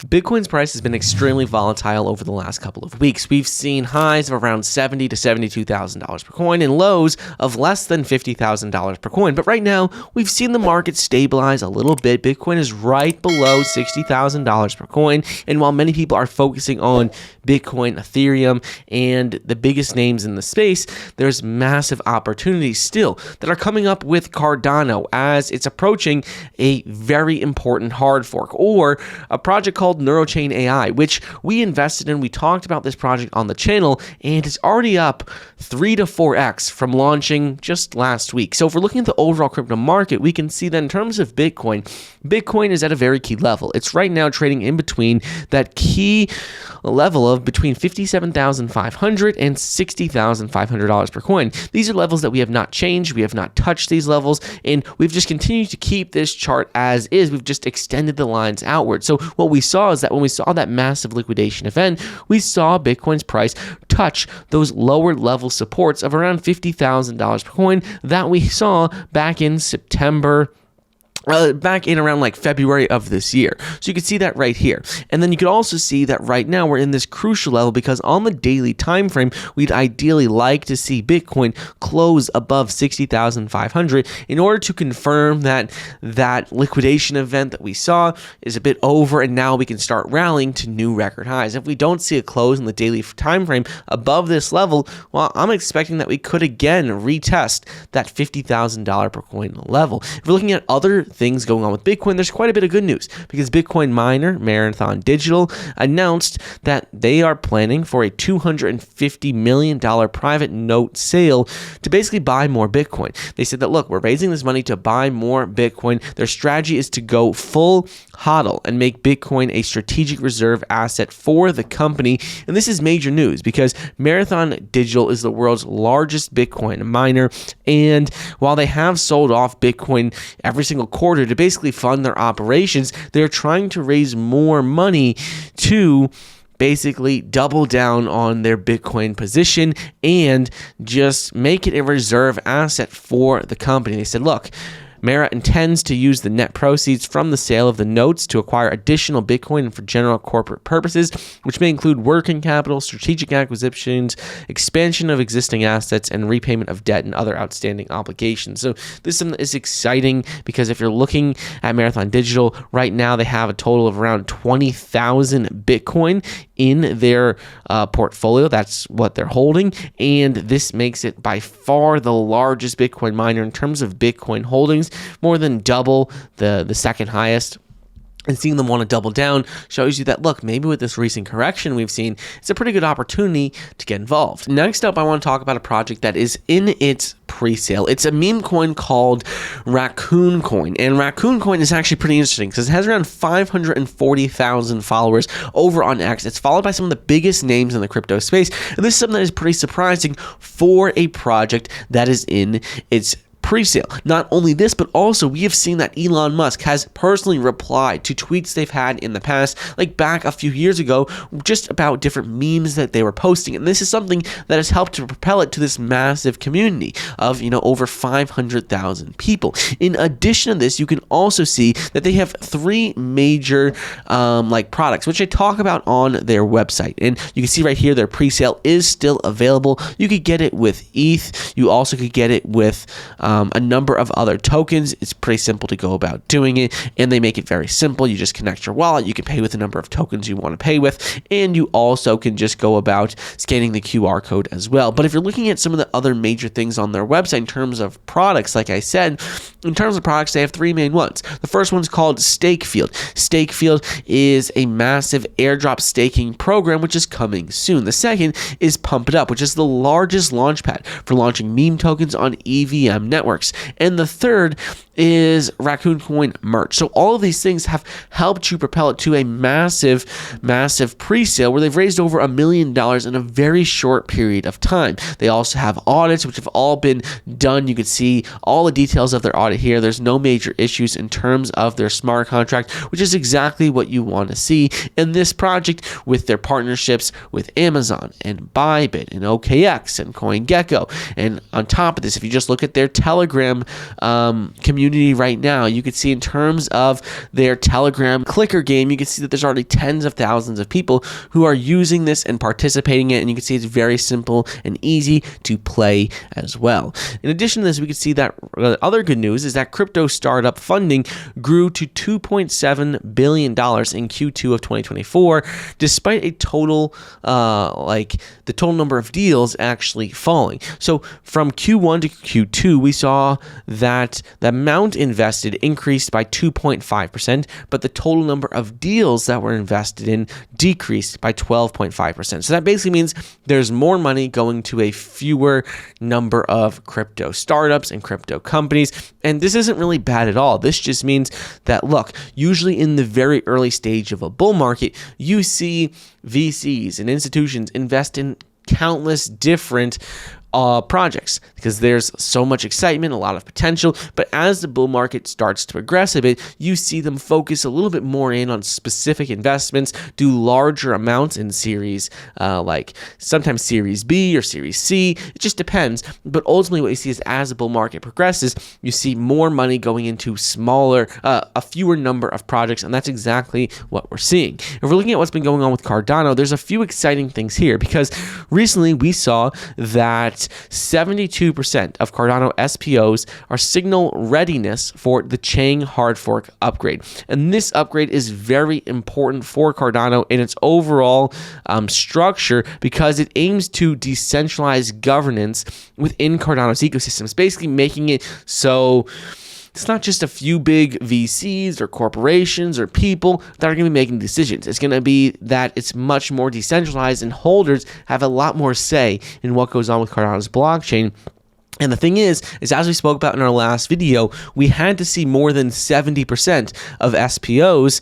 Bitcoin's price has been extremely volatile over the last couple of weeks. We've seen highs of around $70,000 to $72,000 per coin and lows of less than $50,000 per coin. But right now, we've seen the market stabilize a little bit. Bitcoin is right below $60,000 per coin. And while many people are focusing on Bitcoin, Ethereum, and the biggest names in the space, there's massive opportunities still that are coming up with Cardano as it's approaching a very important hard fork, or a project called NeuroChain AI, which we invested in. We talked about this project on the channel, and it's already up 3 to 4x from launching just last week. So if we're looking at the overall crypto market, we can see that in terms of Bitcoin is at a very key level. It's right now trading in between that key level of between $57,500 and $60,500 per coin. These are levels that we have not changed. We have not touched these levels, and we've just continued to keep this chart as is. We've just extended the lines outward. So what we saw is that when we saw that massive liquidation event, we saw Bitcoin's price touch those lower level supports of around $50,000 per coin that we saw back in September. Back in around like February of this year. So you can see that right here. And then you could also see that right now we're in this crucial level because on the daily time frame, we'd ideally like to see Bitcoin close above 60,500 in order to confirm that that liquidation event that we saw is a bit over, and now we can start rallying to new record highs. If we don't see a close in the daily time frame above this level, well, I'm expecting that we could again retest that $50,000 per coin level. If we're looking at other things going on with Bitcoin, there's quite a bit of good news because Bitcoin miner Marathon Digital announced that they are planning for a $250 million private note sale to basically buy more Bitcoin. They said that, look, we're raising this money to buy more Bitcoin. Their strategy is to go full HODL and make Bitcoin a strategic reserve asset for the company. And this is major news because Marathon Digital is the world's largest Bitcoin miner. And while they have sold off Bitcoin every single quarter to basically fund their operations, they're trying to raise more money to basically double down on their Bitcoin position and just make it a reserve asset for the company. They said, look, Mara intends to use the net proceeds from the sale of the notes to acquire additional Bitcoin for general corporate purposes, which may include working capital, strategic acquisitions, expansion of existing assets, and repayment of debt and other outstanding obligations. So this is exciting because if you're looking at Marathon Digital, right now they have a total of around 20,000 Bitcoin in their portfolio. That's what they're holding, and this makes it by far the largest Bitcoin miner in terms of Bitcoin holdings, more than double the second highest. And seeing them want to double down shows you that, look, maybe with this recent correction we've seen, it's a pretty good opportunity to get involved. Next up, I want to talk about a project that is in its pre-sale. It's a meme coin called Raccooncoin. And Raccooncoin is actually pretty interesting because it has around 540,000 followers over on X. It's followed by some of the biggest names in the crypto space. And this is something that is pretty surprising for a project that is in its pre-sale. Not only this, but also we have seen that Elon Musk has personally replied to tweets they've had in the past, like back a few years ago, just about different memes that they were posting. And this is something that has helped to propel it to this massive community of, over 500,000 people. In addition to this, you can also see that they have 3 major products, which I talk about on their website. And you can see right here, their pre-sale is still available. You could get it with ETH. You also could get it with a number of other tokens. It's pretty simple to go about doing it, and they make it very simple. You just connect your wallet, you can pay with the number of tokens you want to pay with, and you also can just go about scanning the QR code as well. But if you're looking at some of the other major things on their website in terms of products, like I said, in terms of products, they have 3 main ones. The first one's called Stakefield. Stakefield is a massive airdrop staking program, which is coming soon. The second is Pump It Up, which is the largest launchpad for launching meme tokens on EVM networks. And the third is Raccooncoin merch. So all of these things have helped you propel it to a massive pre-sale where they've raised over $1 million in a very short period of time. They also have audits, which have all been done. You can see all the details of their audit here. There's no major issues in terms of their smart contract, which is exactly what you want to see in this project with their partnerships with Amazon and Bybit and OKX and CoinGecko. And on top of this, if you just look at their Telegram Telegram community right now. You could see in terms of their Telegram clicker game, you can see that there's already tens of thousands of people who are using this and participating in it, and you can see it's very simple and easy to play as well. In addition to this, we can see that other good news is that crypto startup funding grew to $2.7 billion in Q2 of 2024, despite a total, the total number of deals actually falling. So from Q1 to Q2, we saw that the amount invested increased by 2.5%, but the total number of deals that were invested in decreased by 12.5%. So that basically means there's more money going to a fewer number of crypto startups and crypto companies. And this isn't really bad at all. This just means that, look, usually in the very early stage of a bull market, you see VCs and institutions invest in countless different projects because there's so much excitement, a lot of potential. But as the bull market starts to progress a bit, you see them focus a little bit more in on specific investments, do larger amounts in series, like sometimes Series B or Series C. It just depends. But ultimately, what you see is as the bull market progresses, you see more money going into a fewer number of projects, and that's exactly what we're seeing. If we're looking at what's been going on with Cardano, there's a few exciting things here because recently we saw that 72% of Cardano SPOs are signal readiness for the Chain hard fork upgrade. And this upgrade is very important for Cardano in its overall structure because it aims to decentralize governance within Cardano's ecosystems, basically making it so it's not just a few big VCs or corporations or people that are going to be making decisions. It's going to be that it's much more decentralized and holders have a lot more say in what goes on with Cardano's blockchain. And the thing is as we spoke about in our last video, we had to see more than 70% of SPOs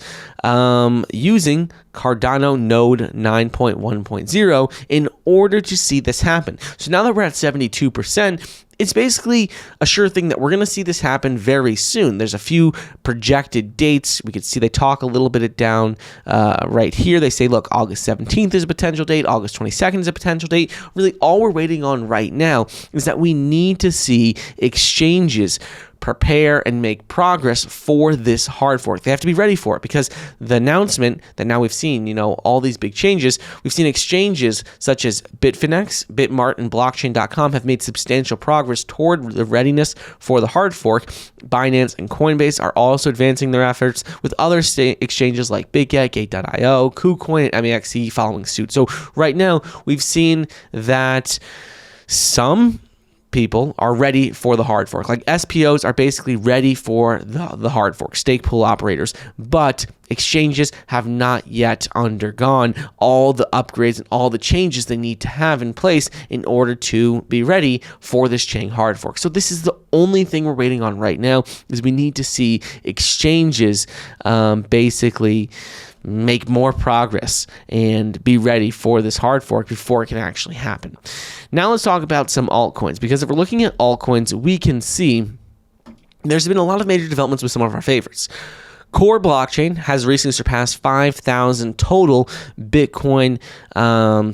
using Cardano Node 9.1.0 in order to see this happen. So now that we're at 72%, it's basically a sure thing that we're going to see this happen very soon. There's a few projected dates. We could see they talk a little bit down right here. They say, look, August 17th is a potential date. August 22nd is a potential date. Really, all we're waiting on right now is that we need to see exchanges prepare and make progress for this hard fork. They have to be ready for it because the announcement that now we've seen, all these big changes, we've seen exchanges such as Bitfinex, Bitmart, and blockchain.com have made substantial progress toward the readiness for the hard fork. Binance and Coinbase are also advancing their efforts with other exchanges like BitGet, Gate.io, KuCoin, and MEXC following suit. So right now we've seen that some people are ready for the hard fork. Like SPOs are basically ready for the hard fork, stake pool operators, but exchanges have not yet undergone all the upgrades and all the changes they need to have in place in order to be ready for this chain hard fork. So this is the only thing we're waiting on right now is we need to see exchanges basically make more progress and be ready for this hard fork before it can actually happen. Now let's talk about some altcoins, because if we're looking at altcoins, we can see there's been a lot of major developments with some of our favorites. Core Blockchain has recently surpassed 5,000 total Bitcoin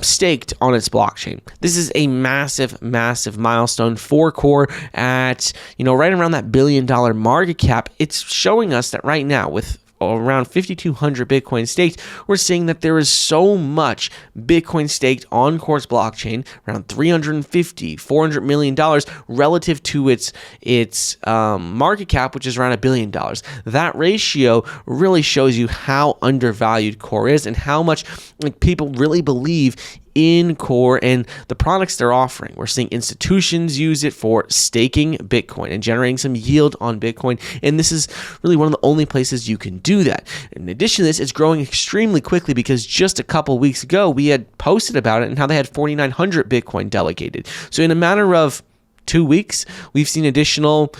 staked on its blockchain. This is a massive, massive milestone for Core at, right around that $1 billion market cap. It's showing us that right now with around 5,200 Bitcoin staked, we're seeing that there is so much Bitcoin staked on Core's blockchain, around $350-400 million relative to its market cap, which is around $1 billion. That ratio really shows you how undervalued Core is and how much people really believe in Core and the products they're offering. We're seeing institutions use it for staking Bitcoin and generating some yield on Bitcoin, and this is really one of the only places you can do that. In addition to this, it's growing extremely quickly because just a couple weeks ago, we had posted about it and how they had 4,900 Bitcoin delegated. So in a matter of 2 weeks, we've seen additional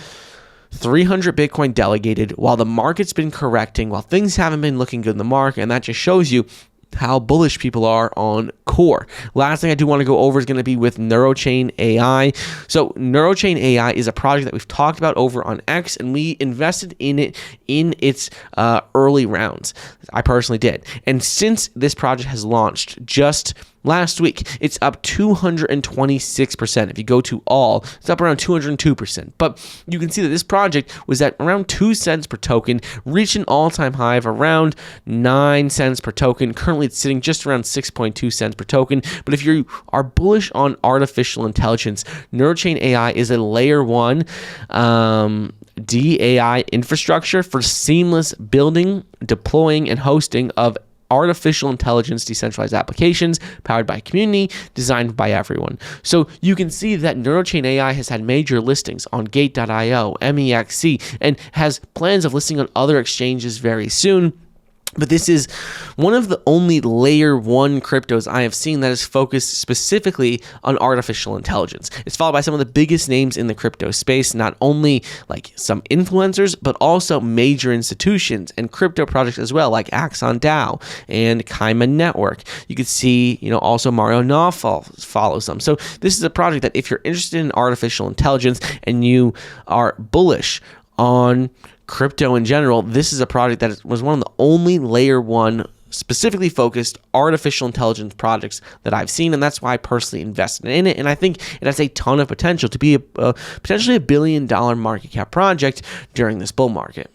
300 Bitcoin delegated while the market's been correcting, while things haven't been looking good in the market, and that just shows you how bullish people are on Core. Last thing I do want to go over is going to be with NeuroChain AI. So NeuroChain AI is a project that we've talked about over on X, and we invested in it in its early rounds. I personally did. And since this project has launched just Last week, it's up 226%. If you go to all, it's up around 202%. But you can see that this project was at around 2 cents per token, reached an all-time high of around 9 cents per token. Currently, it's sitting just around 6.2 cents per token. But if you are bullish on artificial intelligence, NeuroChain AI is a layer 1 DAI infrastructure for seamless building, deploying, and hosting of artificial intelligence decentralized applications powered by community, designed by everyone. So you can see that NeuroChain AI has had major listings on Gate.io, MEXC, and has plans of listing on other exchanges very soon. But this is one of the only layer 1 cryptos I have seen that is focused specifically on artificial intelligence. It's followed by some of the biggest names in the crypto space, not only like some influencers, but also major institutions and crypto projects as well, like Axon DAO and Kaima Network. You could see, also Mario Na follows them. So this is a project that if you're interested in artificial intelligence and you are bullish on crypto in general, this is a project that was one of the only layer 1 specifically focused artificial intelligence projects that I've seen, and that's why I personally invested in it. And I think it has a ton of potential to be potentially $1 billion market cap project during this bull market.